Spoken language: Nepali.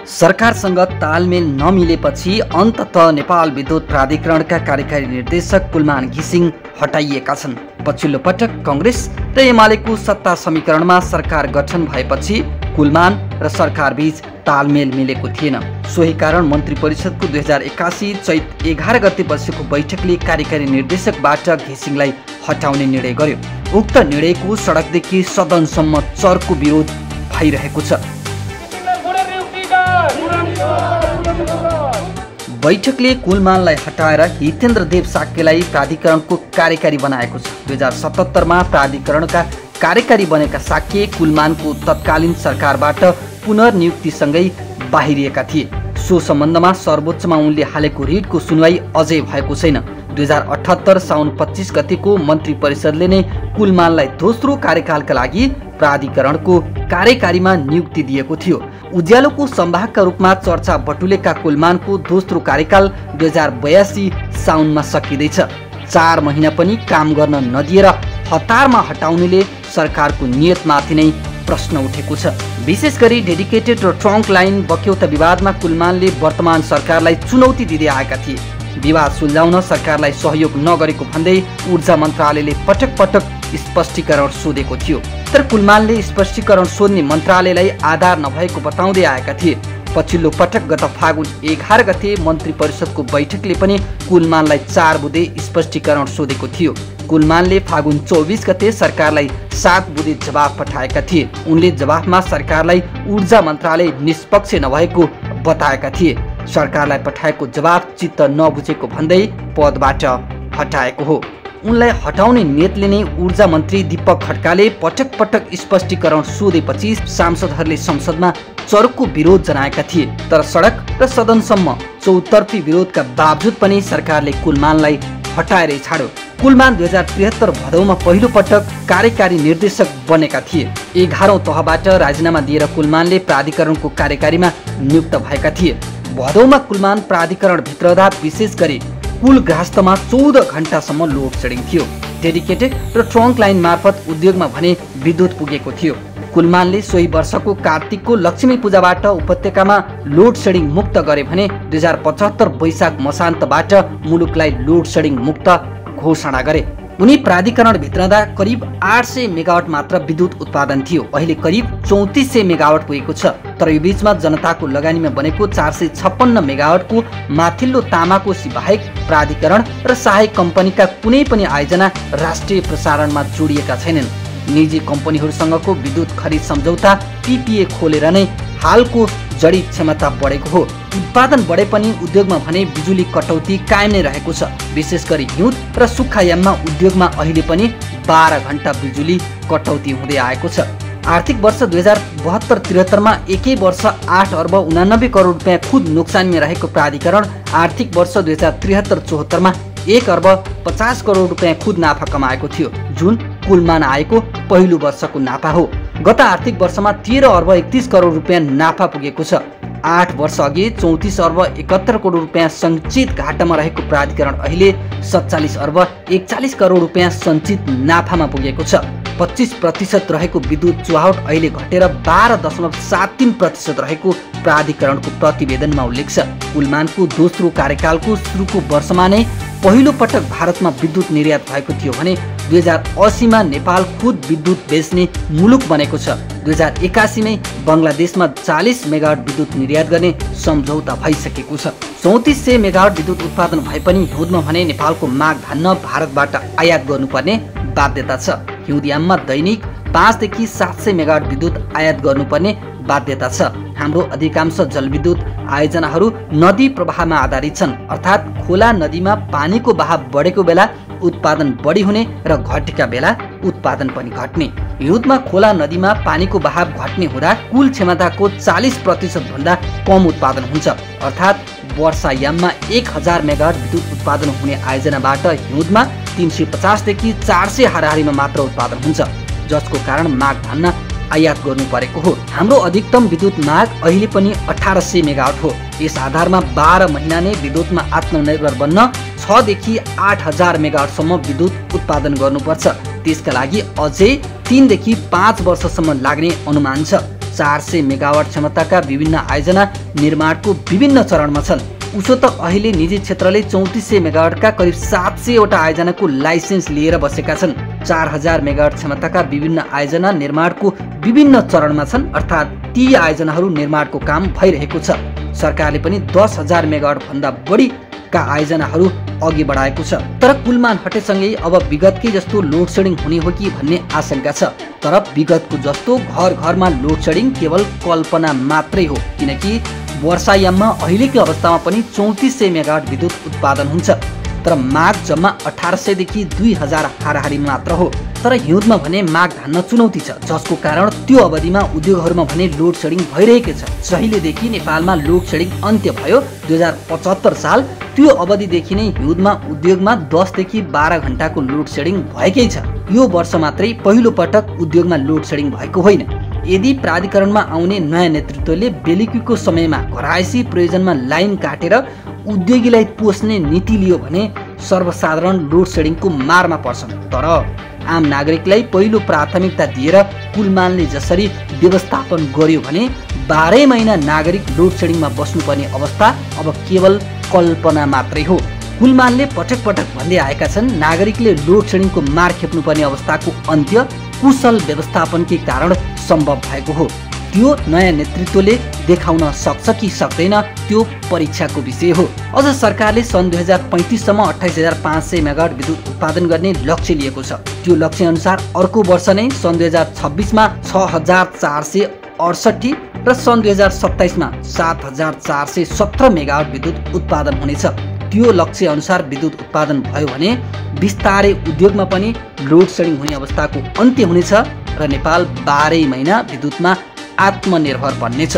सरकारसँग तालमेल नमिलेपछि अन्ततः नेपाल विद्युत प्राधिकरणका कार्यकारी निर्देशक कुलमान घिसिङ हटाइएका छन्। पछिल्लो पटक कांग्रेस र एमालेको सत्ता समीकरणमा सरकार गठन भएपछि कुलमान र सरकारबीच तालमेल मिलेको थिएन। सोही कारण मन्त्री परिषदको 2081 चैत 11 गते बसेको बैठकले कार्यकारी निर्देशकबाट घिसिङलाई हटाउने निर्णय गर्यो। उक्त निर्णयको सडकदेखि सदनसम्म चर्को विरोध भइरहेको छ। बैठकले कुलमानलाई हटाएर हितेन्द्र देव साक्यलाई प्राधिकरणको कार्यकारी बनाएको छ। 2077 मा प्राधिकरणका कार्यकारी बनेका साक्य कुलमानको तत्कालीन सरकारबाट पुनर्नियुक्तिसँगै बाहिरिएका थिए। सो सम्बन्धमा सर्वोच्चमा उनले हालेको रिटको सुनवाई अझै भएको छैन। 2078 साउन 25 गतेको मन्त्री परिषदले नै कुलमानलाई दोस्रो कार्यकालका लागि प्राधिकरणको कार्यकारीमा नियुक्ति दिएको थियो। उज्यालोको सम्भागका रूपमा चर्चा बटुलेका कुलमानको दोस्रो कार्यकाल 2082 साउनमा सकिँदैछ। 4 महिना पनि काम गर्न नदिएर हतारमा हटाउनेले सरकारको नियतमाथि नै प्रश्न उठेको छ। विशेष गरी डेडिकेटेड र ट्रङ्क लाइन बक्यौता विवादमा कुलमानले वर्तमान सरकारलाई चुनौती दिँदै आएका थिए। विवाद सुल्झाउन सरकारलाई सहयोग नगरेको भन्दै ऊर्जा मन्त्रालयले पटक पटक स्पष्टीकरण सोधेको थियो। तर कुलमानले स्पष्टीकरण सोध्ने मन्त्रालयलाई आधार नभएको बताउँदै आएका थिए। पछिल्लो पटक गत फागुन 11 गते मन्त्री परिषदको बैठकले पनि कुलमानलाई 4 बुँदे स्पष्टीकरण सोधेको थियो। कुलमानले फागुन 24 गते सरकारलाई 7 बुँदे जवाफ पठाएका थिए। उनले जवाफमा सरकारलाई ऊर्जा मन्त्रालय निष्पक्ष नभएको बताएका थिए। सरकारलाई पठाएको जवाफ चित्त नबुझेको भन्दै पदबाट हटाएको हो। उनलाई हटाउने नियतले नै ऊर्जा मन्त्री दीपक खड्काले पटक पटक स्पष्टीकरण सोधेपछि सांसदहरूले संसदमा चर्को विरोध जनाएका थिए। तर सडक र सदनसम्म चौतर्फी विरोधका बावजुद पनि सरकारले कुलमानलाई हटाएरै छाड्यो। कुलमान 2073 भदौमा पहिलो पटक कार्यकारी निर्देशक बनेका थिए। 11औं तहबाट राजीनामा दिएर कुलमानले प्राधिकरणको कार्यकारीमा नियुक्त भएका थिए। भदौमा कुलमान प्राधिकरण भित्र रहँदा विशेष गरी कुल गृहस्थमा 14 घण्टासम्म लोड सेडिङ थियो। डेडिकेटेड र ट्रङ्क लाइन मार्फत उद्योगमा भने विद्युत पुगेको थियो। कुलमानले सोही वर्षको कार्तिकको लक्ष्मी पूजाबाट उपत्यकामा लोड सेडिङ मुक्त गरे भने 2075 वैशाख मसान्तबाट मुलुकलाई लोड सेडिङ मुक्त घोषणा गरे। उनी प्राधिकरण भित्रदा करिब 800 मेगावाट मात्र विद्युत उत्पादन थियो। अहिले करिब 3400 मेगावाट पुगेको छ। तर यो बीचमा जनताको लगानीमा बनेको 456 मेगावाटको माथिल्लो तामाकोशी बाहेक प्राधिकरण र सहायक कम्पनीका कुनै पनि आयोजना राष्ट्रिय प्रसारणमा जोडिएका छैनन्। निजी कम्पनीहरूसँगको विद्युत खरिद सम्झौता PPA खोलेर नै हालको जडी क्षमता बढेको हो। उत्पादन बढे पनि उद्योगमा भने बिजुली कटौती कायम नै रहेको छ। विशेष गरी हिउँद र सुक्खायाममा उद्योगमा अहिले पनि 12 घण्टा बिजुली कटौती हुँदै आएको छ। आर्थिक वर्ष 2072-73 मा एकै वर्ष 8 अर्ब 89 करोड रुपियाँ खुद नोक्सानीमा रहेको प्राधिकरण आर्थिक वर्ष 2073-74 मा 1 अर्ब 50 करोड रुपियाँ खुद नाफा कमाएको थियो, जुन कुलमान आएको पहिलो वर्षको नाफा हो। गत आर्थिक वर्षमा 13 अर्ब 31 करोड रुपियाँ नाफा पुगेको छ। 8 वर्ष अघि 34 अर्ब 71 करोड रुपियाँ सञ्चित घाटामा रहेको प्राधिकरण अहिले 47 अर्ब 41 करोड रुपियाँ सञ्चित नाफामा पुगेको छ। 25% रहेको विद्युत चुहावट अहिले घटेर 12.73% रहेको प्राधिकरणको प्रतिवेदनमा उल्लेख छ। कुलमानको दोस्रो कार्यकालको सुरुको वर्षमा नै पहिलो पटक भारतमा विद्युत निर्यात भएको थियो भने 2080 मा नेपाल खुद विद्युत बेच्ने मुलुक बनेको छ। 2081 मै बङ्गलादेशमा 40 मेगावाट विद्युत निर्यात गर्ने सम्झौता भइसकेको छ। 3400 मेगावाट विद्युत उत्पादन भए पनि हिउँदमा भने नेपालको माग धान्न भारतबाट आयात गर्नुपर्ने बाध्यता छ। हिउँदयाममा दैनिक 5 देखि 700 मेगावाट विद्युत आयात गर्नुपर्ने बाध्यता छ। हाम्रो अधिकांश जलविद्युत आयोजनाहरू नदी प्रवाहमा आधारित छन्, अर्थात् खोला नदीमा पानीको बहाव बढेको बेला उत्पादन बढी हुने र घटेका बेला उत्पादन पनि घट्ने। हिउँदमा खोला नदीमा पानीको बहाव घट्ने हुँदा कुल क्षमताको 40% भन्दा कम उत्पादन हुन्छ। अर्थात् वर्षायाममा 1000 मेगावाट विद्युत उत्पादन हुने आयोजनाबाट हिउँदमा 350 देखि 400 हाराहारीमा मात्र उत्पादन हुन्छ, जसको कारण माग धान्न आयात गर्नु परेको हो। हाम्रो अधिकतम विद्युत माग अहिले पनि 1800 मेगावाट हो। यस आधारमा 12 महिना नै विद्युतमा आत्मनिर्भर बन्न 6 देखि 8000 मेगावाटसम्म विद्युत उत्पादन गर्नुपर्छ। त्यसका लागि अझै 3 देखि 5 वर्षसम्म लाग्ने अनुमान छ। 400 मेगावाट क्षमताका विभिन्न आयोजना निर्माणको विभिन्न चरणमा छन्। उसो त अहिले निजी क्षेत्रले 3400 मेगावाटका करिब 700 वटा आयोजनाको लाइसेन्स लिएर बसेका छन्। 4000 मेगावाट क्षमताका विभिन्न आयोजना निर्माणको विभिन्न चरणमा छन्, अर्थात् ती आयोजनाहरू निर्माणको काम भइरहेको छ। सरकारले पनि 10,000 मेगावाट भन्दा बढीका आयोजनाहरू अघि बढाएको छ। तर कुलमान हटेसँगै अब विगतकै जस्तो लोड सेडिङ हुने हो कि भन्ने आशंका छ। तर विगतको जस्तो घर घरमा लोड सेडिङ केवल कल्पना मात्रै हो, किनकि वर्षायाममा अहिलेकै अवस्थामा पनि 3400 मेगावाट विद्युत उत्पादन हुन्छ। तर माग जम्मा 1800 देखि 2000 हाराहारी मात्र हो। तर हिउँदमा भने माग धान्न चुनौती छ, जसको कारण त्यो अवधिमा उद्योगहरूमा भने लोड सेडिङ भइरहेको छ। जहिलेदेखि नेपालमा लोड सेडिङ अन्त्य भयो 2075 साल, त्यो अवधिदेखि नै हिउँदमा उद्योगमा 10 देखि 12 घण्टाको लोड सेडिङ भएकै छ। यो वर्ष मात्रै पहिलो पटक उद्योगमा लोड सेडिङ भएको होइन। यदि प्राधिकरणमा आउने नयाँ नेतृत्वले बेलुकीको समयमा घरायसी प्रयोजनमा लाइन काटेर उद्योगीलाई पोस्ने नीति लियो भने सर्वसाधारण लोड सेडिङको मारमा पर्छन्। तर आम नागरिकलाई पहिलो प्राथमिकता दिएर कुलमानले जसरी व्यवस्थापन गर्यो भने 12 महिना नागरिक लोड सेडिङमा बस्नुपर्ने अवस्था अब केवल कल्पना मात्रै हो। कुलमानले पटक पटक भन्दै आएका छन्, नागरिकले लोड सेडिङको मार खेप्नुपर्ने अवस्थाको अन्त्य कुशल व्यवस्थापनकै कारण सम्भव भएको हो। त्यो नयाँ नेतृत्वले देखाउन सक्छ कि सक्दैन, त्यो परीक्षाको विषय हो। अझ सरकारले सन् 2035 सम्म 28500 मेगावाट विद्युत उत्पादन गर्ने लक्ष्य लिएको छ। त्यो लक्ष्य अनुसार अर्को वर्ष नै सन् 2026 मा 6468 र सन् 2027 मा 7417 मेगावाट विद्युत उत्पादन हुनेछ। त्यो लक्ष्य अनुसार विद्युत उत्पादन भयो भने बिस्तारै उद्योगमा पनि लोड सेडिङ हुने अवस्थाको अन्त्य हुनेछ र नेपाल 12 महिना विद्युतमा आत्मनिर्भर बन्नेछ।